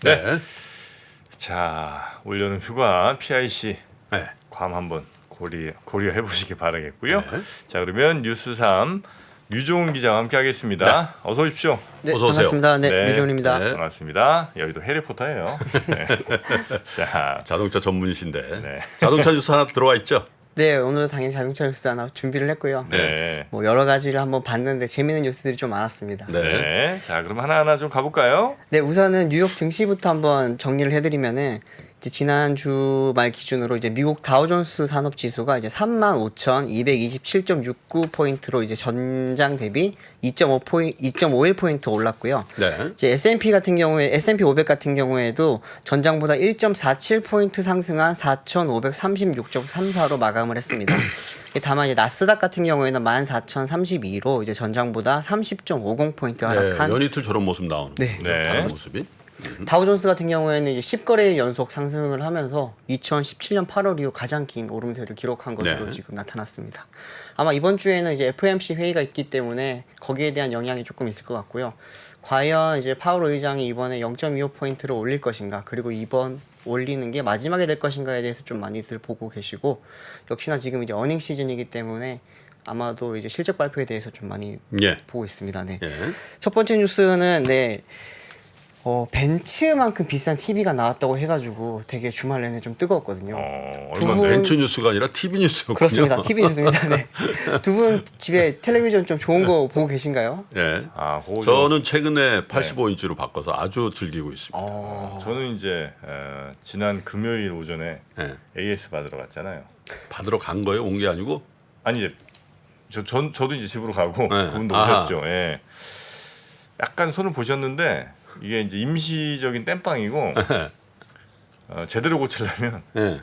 네. 자, 올여름 휴가 PIC 네. 괌 한번 고려해 보시기 바라겠고요. 네. 자, 그러면 뉴스 3 류종훈 기자와 함께 하겠습니다. 어서 오십시오. 네, 어서 오세요. 반갑습니다. 네, 네. 류종훈입니다. 네. 반갑습니다. 여기도 해리포터예요. 네. 자, 자동차 전문이신데 네. 자동차 뉴스 하나 들어와 있죠? 네, 오늘은 당연히 자동차 뉴스 하나 준비를 했고요. 네. 뭐 여러 가지를 한번 봤는데 재미있는 뉴스들이 좀 많았습니다. 네. 네. 자, 그럼 하나하나 좀 가볼까요? 네, 우선은 뉴욕 증시부터 한번 정리를 해드리면은 이제 지난 주말 기준으로 이제 미국 다우존스 산업 지수가 이제 35,227.69포인트로 이제 전장 대비 2.51포인트 올랐고요. 네. 이제 S&P 같은 경우에 S&P 500 같은 경우에도 전장보다 1.47포인트 상승한 4,536.34로 마감을 했습니다. 다만 이제 나스닥 같은 경우에는 14,032로 이제 전장보다 30.50포인트 하락한 연이틀 저런 모습 나오는 네. 네. 다른 모습이. 다우존스 같은 경우에는 이제 10거래일 연속 상승을 하면서 2017년 8월 이후 가장 긴 오름세를 기록한 것으로 네. 지금 나타났습니다. 아마 이번 주에는 이제 FOMC 회의가 있기 때문에 거기에 대한 영향이 조금 있을 것 같고요. 과연 이제 파월 의장이 이번에 0.25포인트를 올릴 것인가, 그리고 이번 올리는 게 마지막에 될 것인가에 대해서 좀 많이들 보고 계시고, 역시나 지금 이제 어닝 시즌이기 때문에 아마도 이제 실적 발표에 대해서 좀 많이 예. 보고 있습니다. 네. 예. 첫 번째 뉴스는 벤츠만큼 비싼 TV가 나왔다고 해가지고 되게 주말 내내 좀 뜨거웠거든요. 두 얼마인데? 분- 벤츠 뉴스가 아니라 TV 뉴스였군요. 그렇습니다. TV 뉴스입니다. 네. 두 분 집에 텔레비전 좀 좋은 거 보고 계신가요? 예. 아, 그거 좀- 저는 최근에 85인치로 바꿔서 아주 즐기고 있습니다. 저는 이제 지난 금요일 오전에 예. AS 받으러 갔잖아요. 받으러 간 거예요? 온 게 아니고? 아니 이제 저도 이제 집으로 가고 네. 그분도 아하. 오셨죠. 예. 약간 손을 보셨는데 이게 이제 임시적인 땜빵이고 제대로 고치려면 예.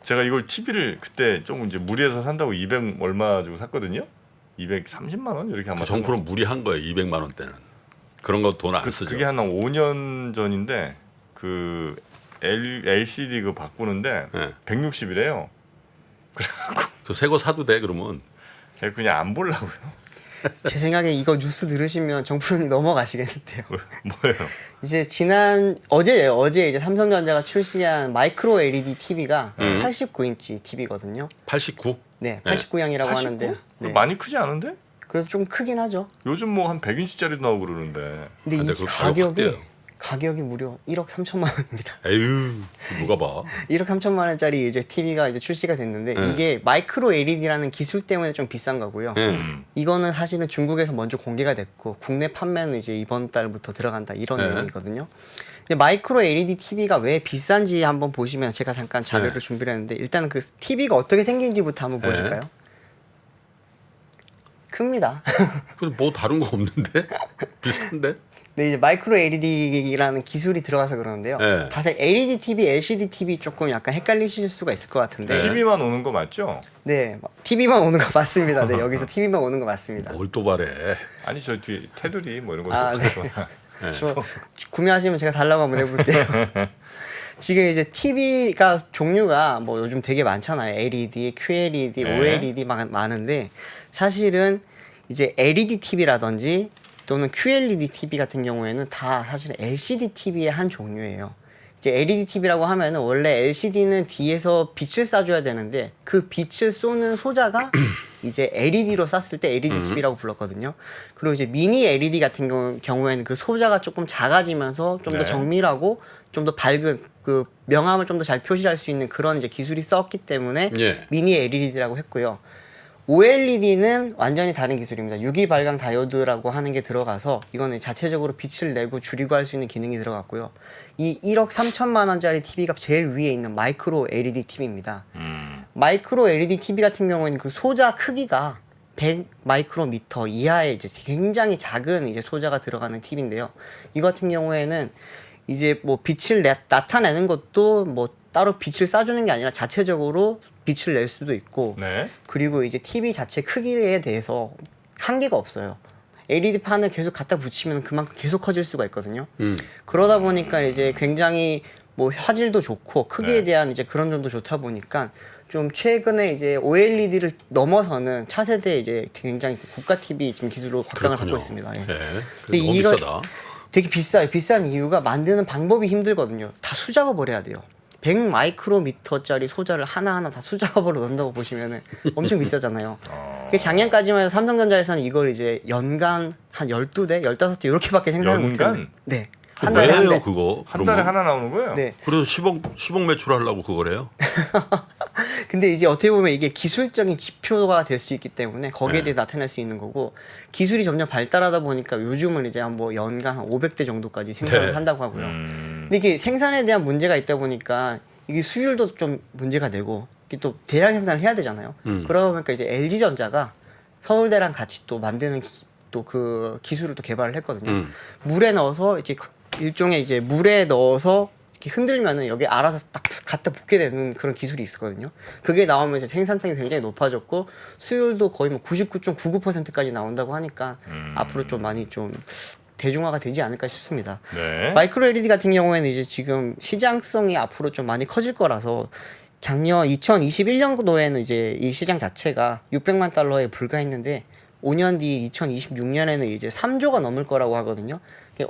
제가 이걸 TV를 그때 좀 이제 무리해서 산다고 200 얼마 주고 샀거든요. 230만 원 이렇게 아마 그 정프로 무리한 거예요. 200만 원대는. 그런 거 돈 안 쓰죠. 그게 한 5년 전인데 그 LCD 그 바꾸는데 예. 160이래요. 그래갖고 그 새 거 사도 돼 그러면. 제가 그냥 안 보려고요. 제 생각에 이거 뉴스 들으시면 정프로님 넘어가시겠는데요. 뭐예요? 이제 어제 이제 삼성전자가 출시한 마이크로 LED TV가 89인치 TV거든요. 89? 네, 89양이라고 89? 하는데. 네. 많이 크지 않은데? 그래서 좀 크긴 하죠. 요즘 뭐 한 100인치짜리도 나오고 그러는데. 근데 근데 이 그거 가격 가격이 무려 1억 3천만 원입니다. 에휴, 누가 봐. 1억 3천만 원짜리 이제 TV가 이제 출시가 됐는데 이게 마이크로 LED라는 기술 때문에 좀 비싼 거고요. 이거는 사실은 중국에서 먼저 공개가 됐고 국내 판매는 이제 이번 달부터 들어간다 이런 내용이거든요. 근데 마이크로 LED TV가 왜 비싼지 한번 보시면 제가 잠깐 자료를 준비를 했는데 일단 그 TV가 어떻게 생긴지부터 한번 보실까요? 큽니다. 근데 뭐 다른 거 없는데? 비슷한데? 네, 이제 마이크로 LED라는 기술이 들어가서 그러는데요. 네. 다들 LED TV, LCD TV 조금 약간 헷갈리실 수가 있을 것 같은데. TV만 오는 거 맞죠? 네, TV만 오는 거 맞습니다. 네, 여기서 TV만 오는 거 맞습니다. 뭘 또 바래. 아니 저 뒤에 테두리 뭐 이런 거 아, 네. 있거나. 저 구매하시면 제가 달라고 한번 해볼게요. 지금 이제 TV가 종류가 뭐 요즘 되게 많잖아요. LED, QLED, 네. OLED 많은데 사실은 이제 LED TV라든지 또는 QLED TV 같은 경우에는 다 사실 LCD TV의 한 종류예요. 이제 LED TV라고 하면은 원래 LCD는 뒤에서 빛을 쏴줘야 되는데 그 빛을 쏘는 소자가 이제 LED로 쐈을 때 LED TV라고 불렀거든요. 그리고 이제 미니 LED 같은 경우에는 그 소자가 조금 작아지면서 좀 더 네. 정밀하고 좀 더 밝은 그 명암을 좀 더 잘 표시할 수 있는 그런 이제 기술이 썼기 때문에 예. 미니 LED라고 했고요. OLED는 완전히 다른 기술입니다. 유기 발광 다이오드라고 하는 게 들어가서 이거는 자체적으로 빛을 내고 줄이고 할 수 있는 기능이 들어갔고요. 이 1억 3천만 원짜리 TV가 제일 위에 있는 마이크로 LED TV입니다. 마이크로 LED TV 같은 경우에는 그 소자 크기가 100 마이크로미터 이하의 이제 굉장히 작은 이제 소자가 들어가는 TV인데요. 이 같은 경우에는 이제 뭐 빛을 나타내는 것도 뭐 따로 빛을 쏴주는 게 아니라 자체적으로 빛을 낼 수도 있고 네. 그리고 이제 TV 자체 크기에 대해서 한계가 없어요. LED 판을 계속 갖다 붙이면 그만큼 계속 커질 수가 있거든요. 그러다 보니까 이제 굉장히 뭐 화질도 좋고 크기에 대한 이제 그런 점도 좋다 보니까 좀 최근에 이제 OLED를 넘어서는 차세대 이제 굉장히 고가 TV 지금 기술로 곽강을 그렇군요. 갖고 있습니다. 예. 예. 근데 근데 너무 이거 비싸다. 되게 비싸요. 비싼 이유가 만드는 방법이 힘들거든요. 다 수작업을 해야 돼요. 100 마이크로미터짜리 소자를 하나하나 다 수작업으로 넣는다고 보시면은 엄청 비싸잖아요. 그게 작년까지만 해도 삼성전자에서는 이걸 이제 연간 한 12대, 15대 이렇게밖에 생산을 연간? 못했는데 네. 한 달에 한 왜요 대. 그거? 한 달에 하나 나오는 거예요? 네. 그래서 10억 매출하려고 그걸 해요? 근데 이제 어떻게 보면 이게 기술적인 지표가 될 수 있기 때문에 거기에 네. 대해 나타낼 수 있는 거고 기술이 점점 발달하다 보니까 요즘은 이제 한 뭐 연간 한 500대 정도까지 생산을 네. 한다고 하고요. 근데 이게 생산에 대한 문제가 있다 보니까 이게 수율도 좀 문제가 되고 이게 또 대량 생산을 해야 되잖아요. 그러다 보니까 이제 LG전자가 서울대랑 같이 또 만드는 또 그 기술을 또 개발을 했거든요. 물에 넣어서 이제 일종의 이제 물에 넣어서 이렇게 흔들면은 여기 알아서 딱 갖다 붙게 되는 그런 기술이 있었거든요. 그게 나오면 이제 생산성이 굉장히 높아졌고 수율도 거의 뭐 99.99%까지 나온다고 하니까 앞으로 좀 많이 좀 대중화가 되지 않을까 싶습니다. 네. 마이크로 LED 같은 경우에는 이제 지금 시장성이 앞으로 좀 많이 커질 거라서 작년 2021년도에는 이제 이 시장 자체가 600만 달러에 불과했는데 5년 뒤 2026년에는 이제 3조가 넘을 거라고 하거든요.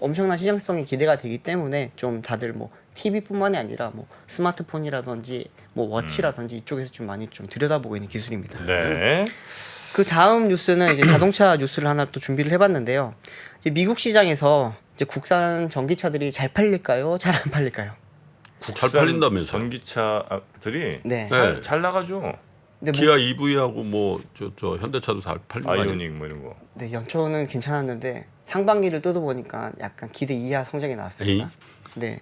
엄청난 시장성이 기대가 되기 때문에 좀 다들 뭐 TV뿐만이 아니라 뭐 스마트폰이라든지 뭐 워치라든지 이쪽에서 좀 많이 좀 들여다보고 있는 기술입니다. 네. 그 다음 뉴스는 이제 자동차 뉴스를 하나 또 준비를 해봤는데요. 이제 미국 시장에서 이제 국산 전기차들이 잘 팔릴까요? 잘 안 팔릴까요? 잘 팔린다면서. 전기차들이 네. 네. 잘 나가죠. 근데 기아 EV하고 뭐 저 현대차도 잘 팔린 거 아니에요? 아이오닉 뭐 이런 거. 네, 연초는 괜찮았는데 상반기를 뜯어보니까 약간 기대 이하 성적이 나왔습니다. 네,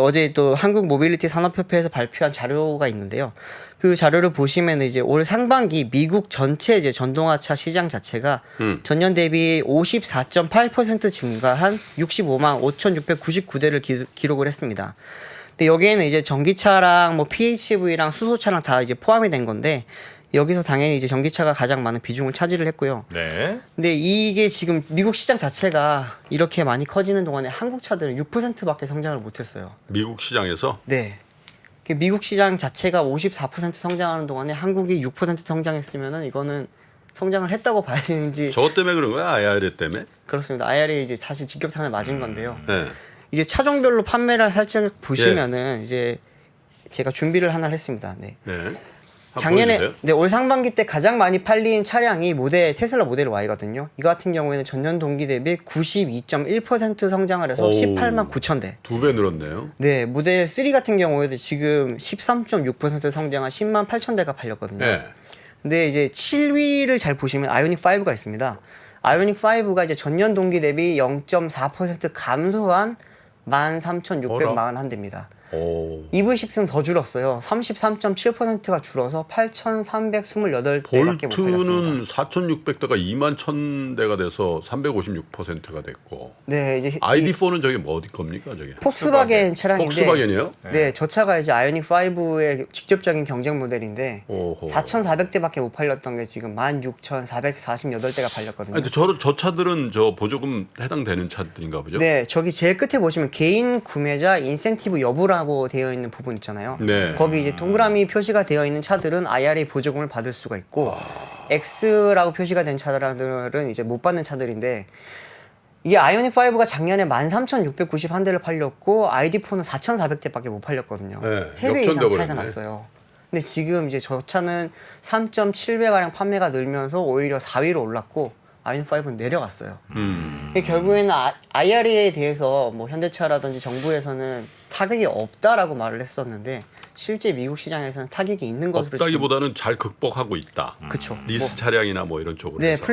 어제 또 한국 모빌리티 산업협회에서 발표한 자료가 있는데요. 그 자료를 보시면 이제 올 상반기 미국 전체 이제 전동화차 시장 자체가 전년 대비 54.8% 증가한 65만 5,699대를 기록을 했습니다. 근데 여기에는 이제 전기차랑 뭐 PHEV랑 수소차랑 다 이제 포함이 된 건데 여기서 당연히 이제 전기차가 가장 많은 비중을 차지를 했고요. 네. 근데 이게 지금 미국 시장 자체가 이렇게 많이 커지는 동안에 한국 차들은 6%밖에 성장을 못했어요. 미국 시장에서 네. 미국 시장 자체가 54% 성장하는 동안에 한국이 6% 성장했으면은 이거는 성장을 했다고 봐야 되는지 저것 때문에 그런 거야? IRA 때문에? 그렇습니다. IRA 이제 사실 직격탄을 맞은 건데요. 네. 이제 차종별로 판매를 살짝 보시면은 이제 제가 준비를 하나 했습니다. 네. 네. 작년에 올 상반기 때 가장 많이 팔린 차량이 테슬라 모델 Y거든요. 이거 같은 경우에는 전년 동기 대비 92.1% 성장을 해서 오. 18만 9천 대. 2배 늘었네요. 네, 모델 3 같은 경우에도 지금 13.6% 성장한 10만 8천 대가 팔렸거든요. 네. 근데 이제 7위를 잘 보시면 아이오닉 5가 있습니다. 아이오닉 5가 이제 전년 동기 대비 0.4% 감소한 13,641대입니다. 오. EV6는 더 줄었어요. 33.7%가 줄어서 8,328대밖에 못 팔렸습니다. 볼트는 4,600대가 2만 1,000대가 돼서 356%가 됐고. 네, 이제 ID4는 저게 뭐 어디 겁니까, 저게? 폭스바겐 차량인데 폭스바겐이에요? 네, 저 차가 이제 아이오닉 5의 직접적인 경쟁 모델인데 오호. 4,400대밖에 못 팔렸던 게 지금 16,448대가 팔렸거든요. 아니, 저 차들은 저 보조금 해당되는 차들인가 보죠? 네, 저기 제일 끝에 보시면 개인 구매자 인센티브 여부라고 되어 있는 부분 있잖아요. 네. 거기 이제 동그라미 표시가 되어 있는 차들은 IRA 보조금을 받을 수가 있고 X라고 표시가 된 차들은 이제 못 받는 차들인데 이게 아이오닉 5가 작년에 13,691대를 팔렸고 ID4는 4,400대밖에 못 팔렸거든요. 네, 3배 이상 역전돼 차이가 버렸네. 났어요. 근데 지금 이제 저 차는 3.7배가량 판매가 늘면서 오히려 4위로 올랐고 아이오닉 5는 내려갔어요. 결국에는 IRA에 대해서 뭐 현대차라든지 정부에서는 타격이 없다라고 말을 했었는데 실제 미국 시장에서는 타격이 있는 것으로 없다기보다는 잘 극복하고 있다. 그쵸. 리스 차량이나 뭐 이런 쪽으로. 네, 해서.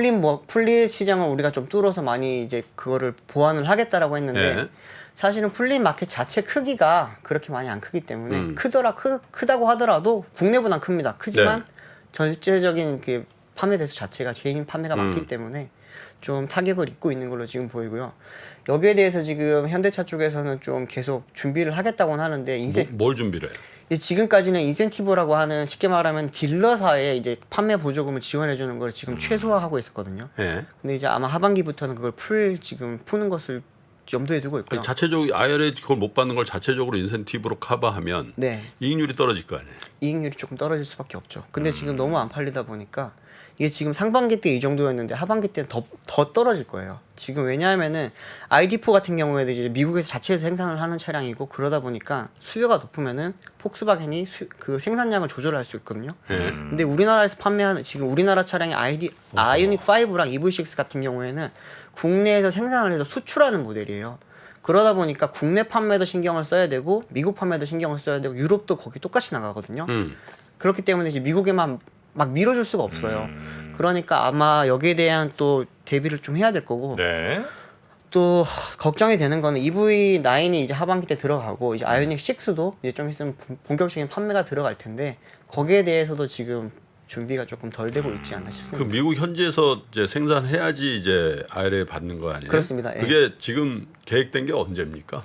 플릿 시장을 우리가 좀 뚫어서 많이 이제 그거를 보완을 하겠다라고 했는데 네. 사실은 플릿 마켓 자체 크기가 그렇게 많이 안 크기 때문에 크다고 하더라도 국내보단 큽니다. 크지만 네. 전체적인 그 판매 대수 자체가 개인 판매가 많기 때문에 좀 타격을 입고 있는 걸로 지금 보이고요. 여기에 대해서 지금 현대차 쪽에서는 좀 계속 준비를 하겠다고는 하는데 뭘 준비를 해요? 지금까지는 인센티브라고 하는 쉽게 말하면 딜러사에 이제 판매 보조금을 지원해 주는 걸 지금 최소화하고 있었거든요. 네. 근데 이제 아마 하반기부터는 그걸 지금 푸는 것을 염두에 두고 있고요. 자체적으로 IRA 그걸 못 받는 걸 자체적으로 인센티브로 커버하면 네. 이익률이 떨어질 거 아니에요. 이익률이 조금 떨어질 수밖에 없죠. 근데 지금 너무 안 팔리다 보니까 이게 지금 상반기 때 이 정도였는데 하반기 때는 더 떨어질 거예요. 지금 왜냐하면은 ID4 같은 경우에도 이제 미국에서 자체에서 생산을 하는 차량이고 그러다 보니까 수요가 높으면은 폭스바겐이 그 생산량을 조절할 수 있거든요. 근데 우리나라에서 판매하는 지금 우리나라 차량의 아이오닉 5랑 EV6 같은 경우에는 국내에서 생산을 해서 수출하는 모델이에요. 그러다 보니까 국내 판매도 신경을 써야 되고 미국 판매도 신경을 써야 되고 유럽도 거기 똑같이 나가거든요. 그렇기 때문에 이제 미국에만 막 밀어줄 수가 없어요. 그러니까 아마 여기에 대한 또 대비를 좀 해야 될 거고 네. 또 걱정이 되는 거는 EV9이 이제 하반기 때 들어가고 이제 아이오닉 6도 이제 좀 있으면 본격적인 판매가 들어갈 텐데 거기에 대해서도 지금 준비가 조금 덜 되고 있지 않나 그 싶습니다. 미국 현지에서 이제 생산해야지 이제 IRA 받는 거 아니에요? 그렇습니다. 예. 그게 지금 계획된 게 언제입니까?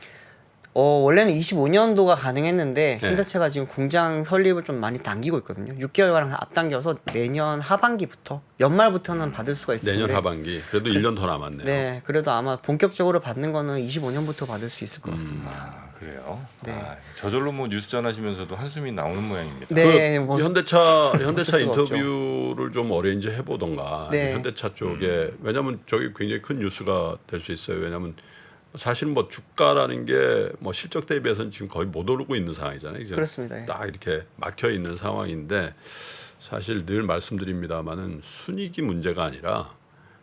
원래는 25년도가 가능했는데 네. 현대차가 지금 공장 설립을 좀 많이 당기고 있거든요. 6개월가량 앞당겨서 내년 하반기부터 연말부터는 받을 수가 있을 텐데 내년 하반기. 그래도 1년 더 남았네요. 네, 그래도 아마 본격적으로 받는 거는 25년부터 받을 수 있을 것 같습니다. 아, 그래요. 네. 아, 저절로 뭐 뉴스 전하시면서도 한숨이 나오는 모양입니다. 네, 그 뭐 현대차 어쩔 수가 인터뷰를 좀 어레인지 해보던가. 네. 현대차 쪽에 왜냐하면 저기 굉장히 큰 뉴스가 될 수 있어요. 왜냐하면 사실 뭐 주가라는 게 뭐 실적 대비해서는 지금 거의 못 오르고 있는 상황이잖아요. 그죠? 그렇습니다. 예. 딱 이렇게 막혀 있는 상황인데 사실 늘 말씀드립니다만은 순이익이 문제가 아니라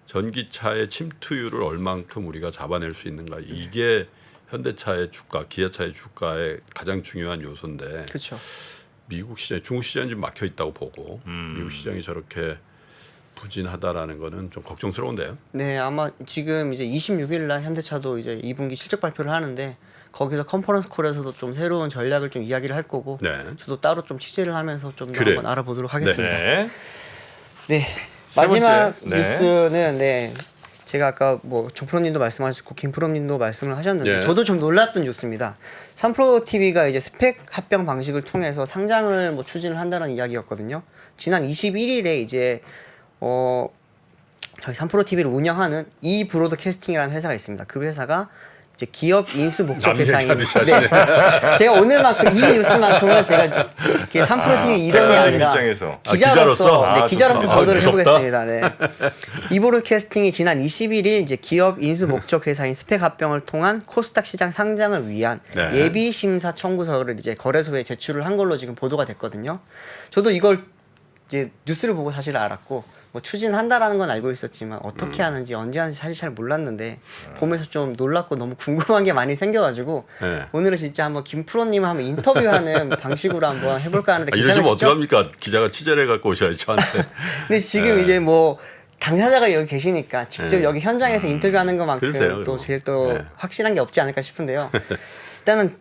전기차의 침투율을 얼만큼 우리가 잡아낼 수 있는가 이게 현대차의 주가, 기아차의 주가의 가장 중요한 요소인데 그렇죠. 미국 시장, 중국 시장이 좀 막혀 있다고 보고 미국 시장이 저렇게 부진하다라는 거는 좀 걱정스러운데요. 네, 아마 지금 이제 26일 날 현대차도 이제 2분기 실적 발표를 하는데 거기서 컨퍼런스 콜에서도 좀 새로운 전략을 좀 이야기를 할 거고 네. 저도 따로 좀 취재를 하면서 좀 더 그래요. 한번 알아보도록 하겠습니다. 네. 네. 세 마지막 번째. 네. 뉴스는 네. 제가 아까 뭐 정프로님도 말씀하셨고 김프로님도 말씀을 하셨는데 네. 저도 좀 놀랐던 뉴스입니다. 삼프로 TV가 이제 스펙 합병 방식을 통해서 상장을 뭐 추진을 한다는 이야기였거든요. 지난 21일에 이제 저희 삼프로 TV를 운영하는 이 브로드캐스팅이라는 회사가 있습니다. 그 회사가 이제 기업 인수 목적 남 회사인. 얘기하듯이 하시네. 제가 오늘만큼 이 뉴스만큼은 제가 이렇게 삼프로 TV 일원이 대표님 아니라 입장에서. 기자로서 기자로서? 네, 아, 기자로서 좋습니다. 보도를 무섭다. 해보겠습니다. 네. 이 브로드캐스팅이 지난 21일 이제 기업 인수 목적 회사인 스펙 합병을 통한 코스닥 시장 상장을 위한 네. 예비 심사 청구서를 이제 거래소에 제출을 한 걸로 지금 보도가 됐거든요. 저도 이걸 이제 뉴스를 보고 사실 알았고 뭐 추진한다라는 건 알고 있었지만 어떻게 하는지 언제 하는지 사실 잘 몰랐는데 보면서 좀 놀랍고 너무 궁금한 게 많이 생겨가지고 네. 오늘은 진짜 한번 김프로님 한번 인터뷰하는 방식으로 한번 해볼까 하는데 이러시면 괜찮으시죠? 어떡합니까? 기자가 취재를 해갖고 오셔야지 저한테. 근데 지금 이제 뭐 당사자가 여기 계시니까 직접 네. 여기 현장에서 인터뷰하는 것만큼 그러세요, 또 그리고. 제일 또 네. 확실한 게 없지 않을까 싶은데요. 일단은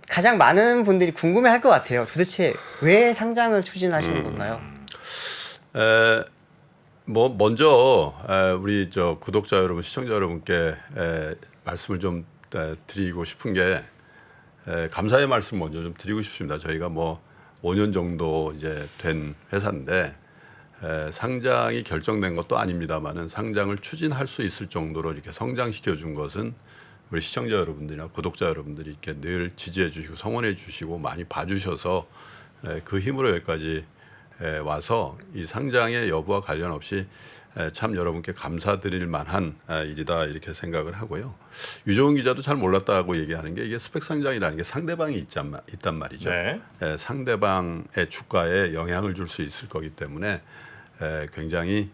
가장 많은 분들이 궁금해할 것 같아요. 도대체 왜 상장을 추진하시는 건가요? 뭐 먼저 우리 저 구독자 여러분, 시청자 여러분께 말씀을 좀 드리고 싶은 게 감사의 말씀 먼저 좀 드리고 싶습니다. 저희가 뭐 5년 정도 이제 된 회사인데 상장이 결정된 것도 아닙니다만은 상장을 추진할 수 있을 정도로 이렇게 성장시켜 준 것은 우리 시청자 여러분들이나 구독자 여러분들이 이렇게 늘 지지해 주시고 성원해 주시고 많이 봐주셔서 그 힘으로 여기까지 와서 이 상장의 여부와 관련 없이 참 여러분께 감사드릴 만한 일이다 이렇게 생각을 하고요. 유종훈 기자도 잘 몰랐다고 얘기하는 게 이게 스펙 상장이라는 게 상대방이 있단 말이죠. 네. 상대방의 주가에 영향을 줄 수 있을 거기 때문에 굉장히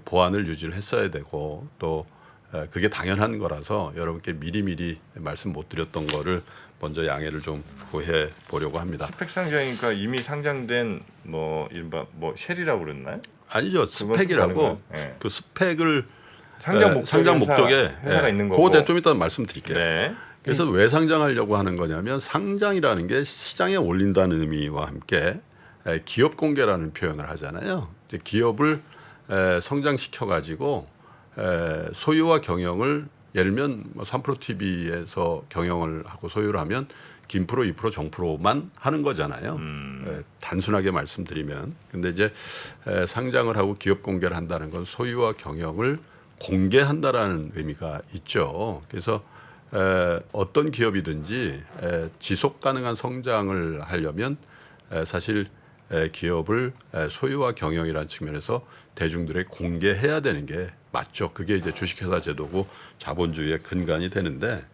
보안을 유지를 했어야 되고 또 그게 당연한 거라서 여러분께 미리미리 말씀 못 드렸던 거를 먼저 양해를 좀 구해 보려고 합니다. 스펙 상장이니까 이미 상장된 뭐 이른바 뭐 쉘이라고 그랬나요? 아니죠. 스펙이라고 네. 그 스펙을 상장 상장 목적에 회사가 있는 거고. 그거 좀 이따 말씀드릴게요. 네. 그래서 왜 상장하려고 하는 거냐면 상장이라는 게 시장에 올린다는 의미와 함께 기업 공개라는 표현을 하잖아요. 이제 기업을 성장시켜 가지고 소유와 경영을 예를 들면 뭐 3프로 TV에서 경영을 하고 소유를 하면 김프로, 2프로, 정프로만 하는 거잖아요. 단순하게 말씀드리면. 근데 이제 상장을 하고 기업 공개를 한다는 건 소유와 경영을 공개한다라는 의미가 있죠. 그래서 어떤 기업이든지 지속 가능한 성장을 하려면 사실 기업을 소유와 경영이라는 측면에서 대중들에게 공개해야 되는 게 맞죠. 그게 이제 주식회사 제도고 자본주의의 근간이 되는데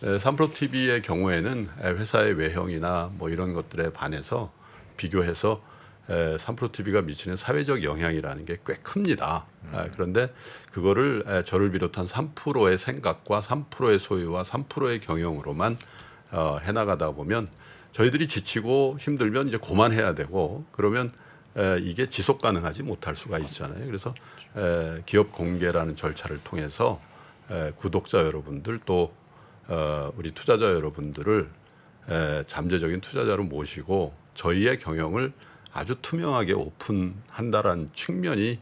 3프로TV의 경우에는 회사의 외형이나 뭐 이런 것들에 반해서 비교해서 3프로TV가 미치는 사회적 영향이라는 게 꽤 큽니다. 그런데 그거를 저를 비롯한 3%의 생각과 3%의 소유와 3%의 경영으로만 해나가다 보면 저희들이 지치고 힘들면 이제 그만해야 되고 그러면 이게 지속 가능하지 못할 수가 있잖아요. 그래서 기업 공개라는 절차를 통해서 구독자 여러분들 또 우리 투자자 여러분들을 잠재적인 투자자로 모시고 저희의 경영을 아주 투명하게 오픈한다라는 측면이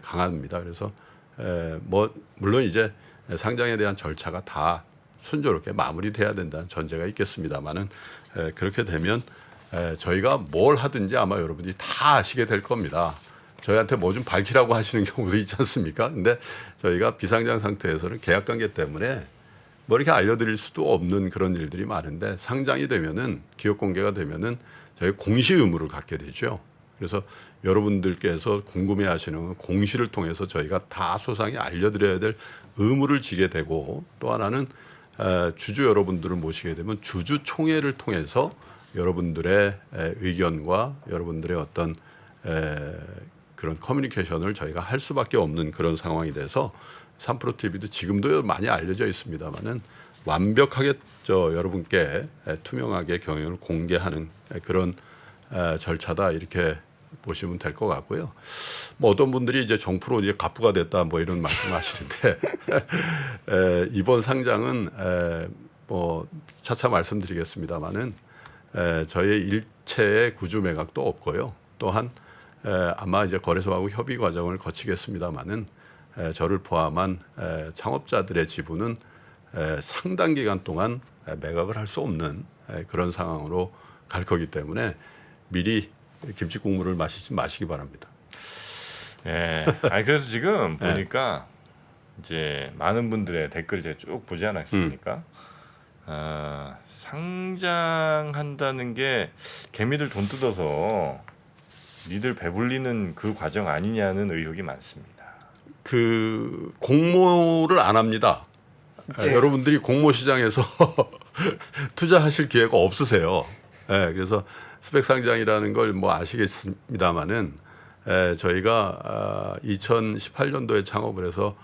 강합니다. 그래서 뭐 물론 이제 상장에 대한 절차가 다 순조롭게 마무리돼야 된다는 전제가 있겠습니다만은 그렇게 되면 저희가 뭘 하든지 아마 여러분들이 다 아시게 될 겁니다. 저희한테 뭐 좀 밝히라고 하시는 경우도 있지 않습니까? 근데 저희가 비상장 상태에서는 계약 관계 때문에 뭐 이렇게 알려드릴 수도 없는 그런 일들이 많은데 상장이 되면은 기업 공개가 되면은 저희 공시 의무를 갖게 되죠. 그래서 여러분들께서 궁금해하시는 공시를 통해서 저희가 다 소상히 알려드려야 될 의무를 지게 되고 또 하나는 주주 여러분들을 모시게 되면 주주총회를 통해서 여러분들의 의견과 여러분들의 어떤 그런 커뮤니케이션을 저희가 할 수밖에 없는 그런 상황이 돼서 3프로TV도 지금도 많이 알려져 있습니다만은 완벽하게 여러분께 투명하게 경영을 공개하는 그런 절차다 이렇게 보시면 될 것 같고요. 뭐 어떤 분들이 이제 정프로 이제 갑부가 됐다 뭐 이런 말씀하시는데 이번 상장은 뭐 차차 말씀드리겠습니다만은 저희의 일체의 구주 매각도 없고요. 또한 아마 이제 거래소하고 협의 과정을 거치겠습니다만은 저를 포함한 창업자들의 지분은 상당 기간 동안 매각을 할 수 없는 그런 상황으로 갈 거기 때문에 미리 김치 국물을 마시기 바랍니다. 예. 아니 그래서 지금 보니까 이제 많은 분들의 댓글을 제가 쭉 보지 않았습니까? 상장한다는 게 개미들 돈 뜯어서 니들 배불리는 그 과정 아니냐는 의혹이 많습니다. 그 공모를 안 합니다. 네. 여러분들이 공모 시장에서 투자하실 기회가 없으세요. 그래서 스펙 상장이라는 걸 뭐 아시겠습니다만은 저희가 2018년도에 창업을 해서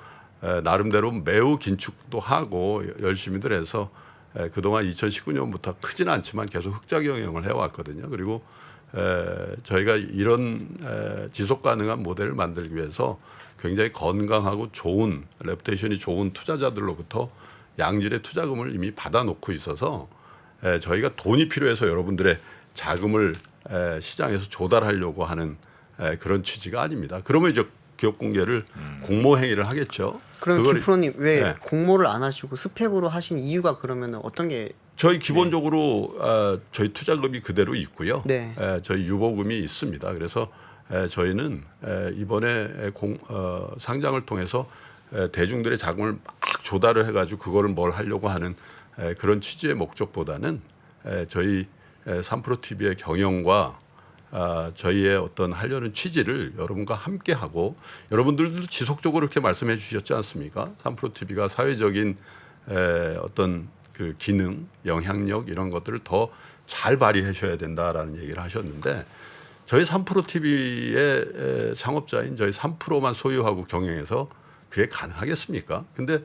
나름대로 매우 긴축도 하고 열심히들 해서 그동안 2019년부터 크진 않지만 계속 흑자 경영을 해왔거든요. 그리고 저희가 이런 지속 가능한 모델을 만들기 위해서 굉장히 건강하고 좋은 레pu테이션이 좋은 투자자들로부터 양질의 투자금을 이미 받아놓고 있어서 저희가 돈이 필요해서 여러분들의 자금을 시장에서 조달하려고 하는 그런 취지가 아닙니다. 그러면 이제 기업 공개를 공모 행위를 하겠죠. 그럼 그걸- 김프로님 왜 네. 공모를 안 하시고 스펙으로 하신 이유가 그러면 어떤 게? 저희 기본적으로 저희 투자금이 그대로 있고요. 네. 저희 유보금이 있습니다. 그래서 저희는 이번에 상장을 통해서 대중들의 자금을 막 조달을 해가지고 그거를 뭘 하려고 하는 그런 취지의 목적보다는 저희 3프로TV의 경영과 저희의 어떤 하려는 취지를 여러분과 함께 하고 여러분들도 지속적으로 그렇게 말씀해 주셨지 않습니까? 3프로TV가 사회적인 어떤 그 기능, 영향력 이런 것들을 더 잘 발휘하셔야 된다라는 얘기를 하셨는데 저희 3프로TV의 창업자인 저희 3%만 소유하고 경영해서 그게 가능하겠습니까? 근데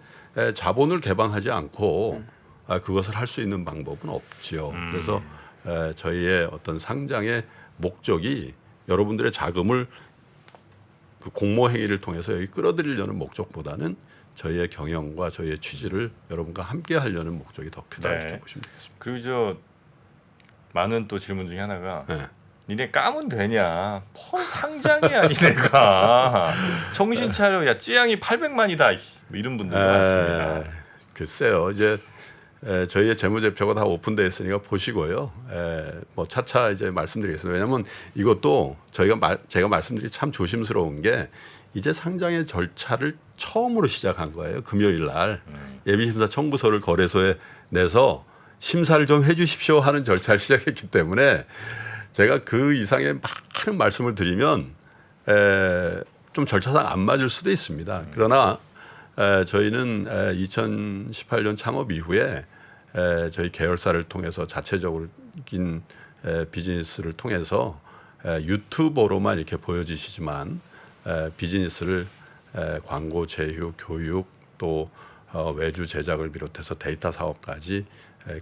자본을 개방하지 않고 그것을 할 수 있는 방법은 없지요. 그래서 저희의 어떤 상장의 목적이 여러분들의 자금을 그 공모 행위를 통해서 여기 끌어들이려는 목적보다는 저희의 경영과 저희의 취지를 여러분과 함께 하려는 목적이 더 크다 네. 이렇게 보시면 되겠습니다. 그리고 저 많은 또 질문 중에 하나가 네. 니네 까면 되냐? 펄 상장이야 니네가. 정신 차려. 야 찌양이 800만이다. 뭐 이런 분들 많습니다. 글쎄요. 이제 저희의 재무제표가 다 오픈되어 있으니까 보시고요. 뭐 차차 이제 말씀드리겠습니다. 왜냐하면 이것도 제가 말씀드리기 참 조심스러운 게 이제 상장의 절차를 처음으로 시작한 거예요. 금요일 날 예비심사 청구서를 거래소에 내서 심사를 좀 해주십시오 하는 절차를 시작했기 때문에 제가 그 이상의 많은 말씀을 드리면 좀 절차상 안 맞을 수도 있습니다. 그러나 저희는 2018년 창업 이후에 저희 계열사를 통해서 자체적으로 긴 비즈니스를 통해서 유튜버로만 이렇게 보여지시지만 비즈니스를 광고 제휴, 교육 또 외주 제작을 비롯해서 데이터 사업까지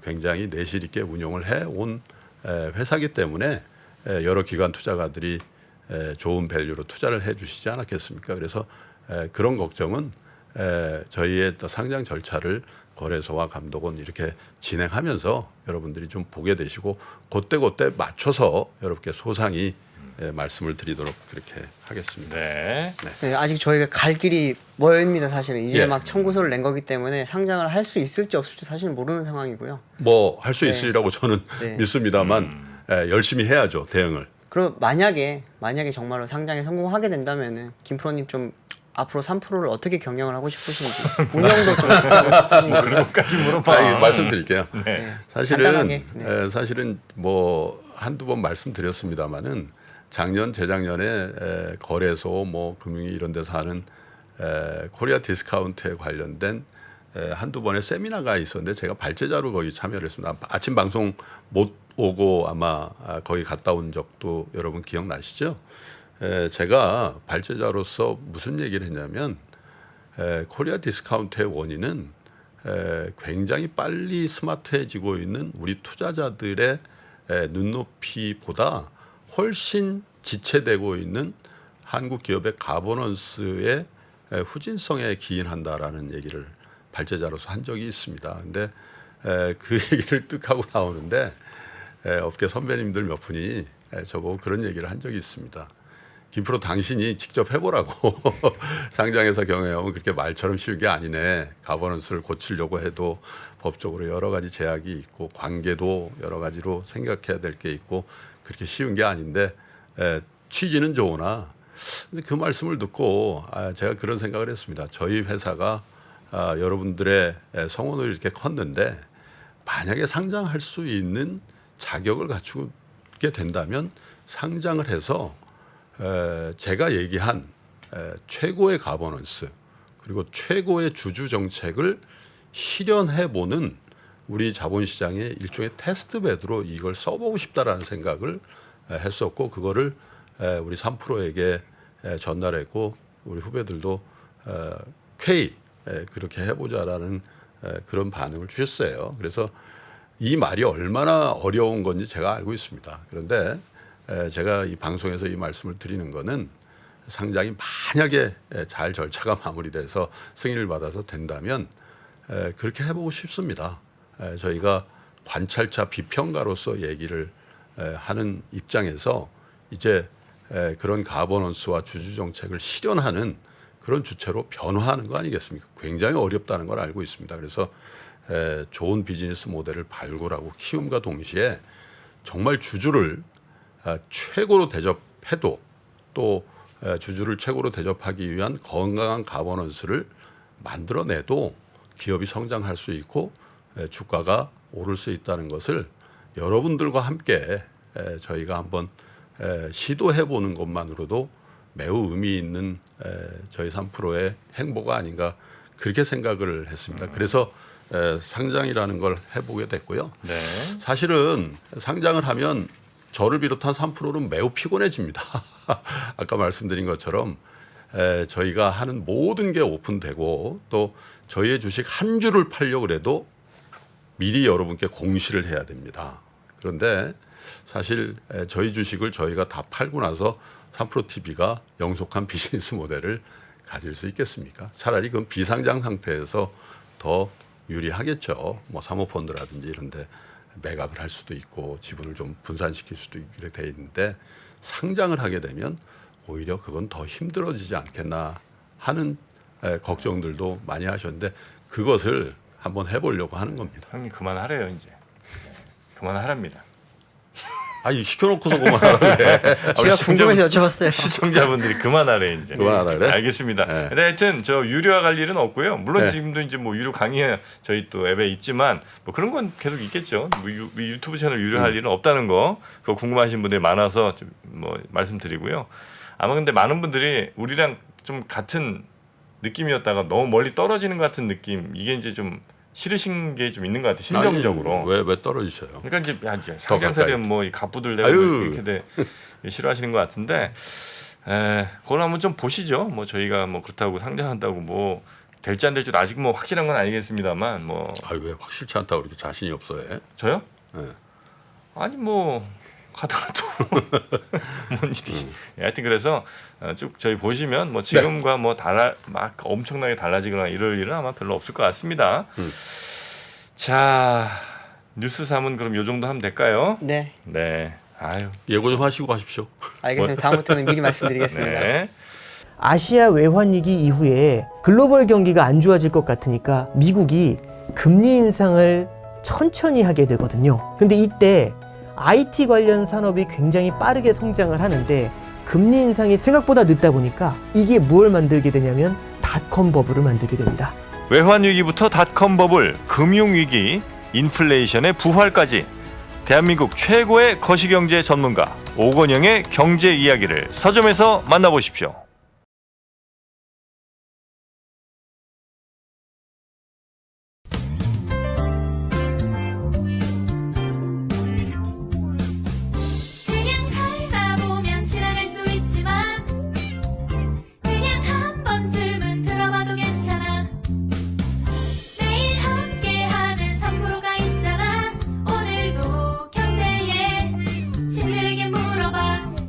굉장히 내실 있게 운용을 해온 회사이기 때문에 여러 기관 투자가들이 좋은 밸류로 투자를 해주시지 않았겠습니까? 그래서 그런 걱정은 저희의 또 상장 절차를 거래소와 감독원 이렇게 진행하면서 여러분들이 좀 보게 되시고 그때 맞춰서 여러분께 소상히 말씀을 드리도록 그렇게 하겠습니다. 네. 네, 아직 저희가 갈 길이 멀습니다. 사실은 이제 예. 막 청구서를 낸 거기 때문에 상장을 할 수 있을지 없을지 사실은 모르는 상황이고요. 뭐 할 수 네. 있으리라고 저는 네. 믿습니다만 열심히 해야죠 대응을. 그럼 만약에 정말로 상장에 성공하게 된다면은 김프로님 좀 앞으로 3%를 어떻게 경영을 하고 싶으신지 운영도 좀 어떻게 하고 싶으신지 그런 것까지 물어봐. 말씀드릴게요. 네. 간단하게, 네. 사실은 뭐 한두 번 말씀드렸습니다마는 작년 재작년에 거래소 뭐 금융위 이런 데서 하는 코리아 디스카운트에 관련된 한두 번의 세미나가 있었는데 제가 발제자로 거기 참여를 했습니다. 아침 방송 못 오고 아마 거기 갔다 온 적도 여러분 기억나시죠? 제가 발제자로서 무슨 얘기를 했냐면 코리아 디스카운트의 원인은 굉장히 빨리 스마트해지고 있는 우리 투자자들의 눈높이보다 훨씬 지체되고 있는 한국 기업의 가버넌스의 후진성에 기인한다라는 얘기를 발제자로서 한 적이 있습니다. 근데 그 얘기를 뜩 하고 나오는데 업계 선배님들 몇 분이 저보고 그런 얘기를 한 적이 있습니다. 김프로 당신이 직접 해보라고 상장해서 경영하면 그렇게 말처럼 쉬운 게 아니네. 가버넌스를 고치려고 해도 법적으로 여러 가지 제약이 있고 관계도 여러 가지로 생각해야 될 게 있고 그렇게 쉬운 게 아닌데 취지는 좋으나 근데 그 말씀을 듣고 제가 그런 생각을 했습니다. 저희 회사가 여러분들의 성원을 이렇게 컸는데 만약에 상장할 수 있는 자격을 갖추게 된다면 상장을 해서 제가 얘기한 최고의 가버넌스 그리고 최고의 주주 정책을 실현해보는 우리 자본시장의 일종의 테스트베드로 이걸 써보고 싶다라는 생각을 했었고 그거를 우리 3프로에게 전달했고 우리 후배들도 K 그렇게 해보자라는 그런 반응을 주셨어요. 그래서 이 말이 얼마나 어려운 건지 제가 알고 있습니다. 그런데 제가 이 방송에서 이 말씀을 드리는 거는 상장이 만약에 잘 절차가 마무리돼서 승인을 받아서 된다면 그렇게 해보고 싶습니다. 저희가 관찰자 비평가로서 얘기를 하는 입장에서 이제 그런 가버넌스와 주주 정책을 실현하는 그런 주체로 변화하는 거 아니겠습니까? 굉장히 어렵다는 걸 알고 있습니다. 그래서 좋은 비즈니스 모델을 발굴하고 키움과 동시에 정말 주주를 최고로 대접해도 또 주주를 최고로 대접하기 위한 건강한 가버넌스를 만들어내도 기업이 성장할 수 있고 주가가 오를 수 있다는 것을 여러분들과 함께 저희가 한번 시도해보는 것만으로도 매우 의미 있는 저희 3프로의 행보가 아닌가 그렇게 생각을 했습니다. 그래서 상장이라는 걸 해보게 됐고요. 네. 사실은 상장을 하면 저를 비롯한 3프로는 매우 피곤해집니다. 아까 말씀드린 것처럼 저희가 하는 모든 게 오픈되고 또 저희의 주식 한 주를 팔려고 해도 미리 여러분께 공시를 해야 됩니다. 그런데 사실 저희 주식을 저희가 다 팔고 나서 3프로 TV가 영속한 비즈니스 모델을 가질 수 있겠습니까? 차라리 그건 비상장 상태에서 더 유리하겠죠. 뭐 사모펀드라든지 이런 데 매각을 할 수도 있고 지분을 좀 분산시킬 수도 있게 돼 있는데 상장을 하게 되면 오히려 그건 더 힘들어지지 않겠나 하는 걱정들도 많이 하셨는데 그것을 한번 해보려고 하는 겁니다. 형님 그만하래요 이제. 네. 그만하랍니다. 아니 시켜놓고서 그만하라 그래. 제가 궁금해서 여쭤봤어요. 시청자분들이 그만하래 이제. 그만하라 그래? 알겠습니다. 네. 근데 하여튼 저 유료화갈 일은 없고요. 물론 네. 지금도 이제 뭐 유료 강의 저희 또 앱에 있지만 뭐 그런 건 계속 있겠죠. 뭐 유튜브 채널 유료할 일은 없다는 거. 그거 궁금하신 분들이 많아서 좀 뭐 말씀드리고요. 아마 근데 많은 분들이 우리랑 좀 같은 느낌이었다가 너무 멀리 떨어지는 것 같은 느낌. 이게 이제 좀 싫으신 게 좀 있는 것 같아요. 심정적으로. 왜 떨어지셔요? 그러니까 이제 상장사들은 뭐이 갑부들 되고 아유. 뭐 이렇게 돼 싫어하시는 것 같은데, 그걸 한번 좀 보시죠. 뭐 저희가 뭐 그렇다고 상장한다고 뭐 될지 안 될지 아직 뭐 확실한 건 아니겠습니다만 뭐 아왜 확실치 않다고 그렇게 자신이 없어요? 저요? 네. 아니 뭐 가다가 또 뭔 일이. 하여튼 그래서 쭉 저희 보시면 뭐 지금과 뭐 막 엄청나게 달라지거나 이럴 일은 아마 별로 없을 것 같습니다. 자, 뉴스 3은 그럼 요 정도 하면 될까요? 네, 네. 아유. 예고 좀 하시고 가십시오. 알겠습니다. 다음부터는 미리 말씀드리겠습니다. 네. 아시아 외환위기 이후에 글로벌 경기가 안 좋아질 것 같으니까 미국이 금리 인상을 천천히 하게 되거든요. 근데 이때 IT 관련 산업이 굉장히 빠르게 성장을 하는데 금리 인상이 생각보다 늦다 보니까 이게 무엇을 만들게 되냐면 닷컴 버블을 만들게 됩니다. 외환 위기부터 닷컴 버블, 금융 위기, 인플레이션의 부활까지 대한민국 최고의 거시경제 전문가 오건영의 경제 이야기를 서점에서 만나보십시오.